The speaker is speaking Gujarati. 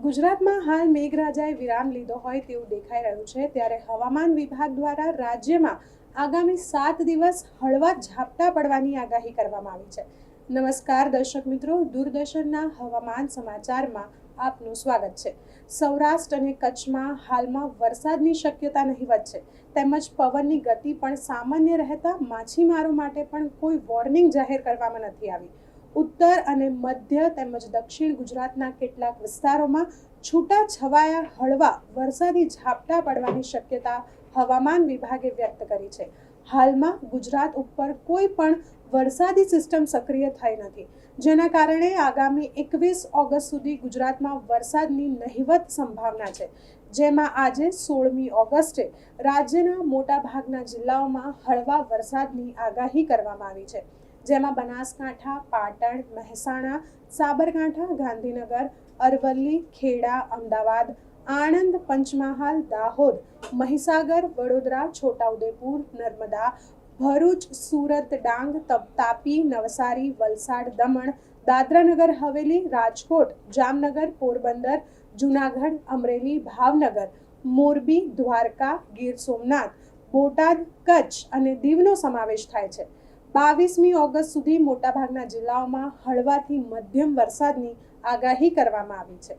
ગુજરાતમાં હાલ મેઘરાજાએ વિરામ લીધો હોય તેવું દેખાઈ રહ્યું છે, ત્યારે હવામાન વિભાગ દ્વારા રાજ્યમાં આગામી 7 દિવસ હળવા ઝાપટા પડવાની આગાહી કરવામાં આવી છે। નમસ્કાર દર્શક મિત્રો, દૂરદર્શનના હવામાન સમાચારમાં આપનું સ્વાગત છે। સૌરાષ્ટ્ર અને કચ્છમાં હાલમાં વરસાદની શક્યતા નહીવત છે, તેમજ પવનની ગતિ પણ સામાન્ય રહેતા માછીમારો માટે પણ કોઈ વોર્નિંગ જાહેર કરવામાં નથી આવી। ઉત્તર અને મધ્ય તેમજ દક્ષિણ ગુજરાતના કેટલાક વિસ્તારોમાં છૂટાછવાયા હળવા વરસાદી ઝાપટા પડવાની શક્યતા હવામાન વિભાગે વ્યક્ત કરી છે। હાલમાં ગુજરાત ઉપર કોઈ પણ વરસાદી સિસ્ટમ સક્રિય થઈ નથી, જેના કારણે આગામી 21 ઓગસ્ટ સુધી ગુજરાતમાં વરસાદની નહિવત સંભાવના છે, જેમાં આજે 16મી ઓગસ્ટે રાજ્યના મોટાભાગના જિલ્લાઓમાં હળવા વરસાદની આગાહી કરવામાં આવી છે, જેમાં બનાસકાંઠા, પાટણ, મહેસાણા, સાબરકાંઠા, ગાંધીનગર, અરવલ્લી, ખેડા, અમદાવાદ, આણંદ, પંચમહાલ, દાહોદ, મહીસાગર, વડોદરા, છોટાઉદેપુર, નર્મદા, ભરૂચ, સુરત, ડાંગ, તાપી, નવસારી, વલસાડ, દમણ, દાદરાનગર હવેલી, રાજકોટ, જામનગર, પોરબંદર, જૂનાગઢ, અમરેલી, ભાવનગર, મોરબી, દ્વારકા, ગીર સોમનાથ, બોટાદ, કચ્છ અને દીવનો સમાવેશ થાય છે। 22મી ઓગસ્ટ સુધી મોટાભાગના જિલ્લાઓમાં હળવાથી મધ્યમ વરસાદની આગાહી કરવામાં આવી છે।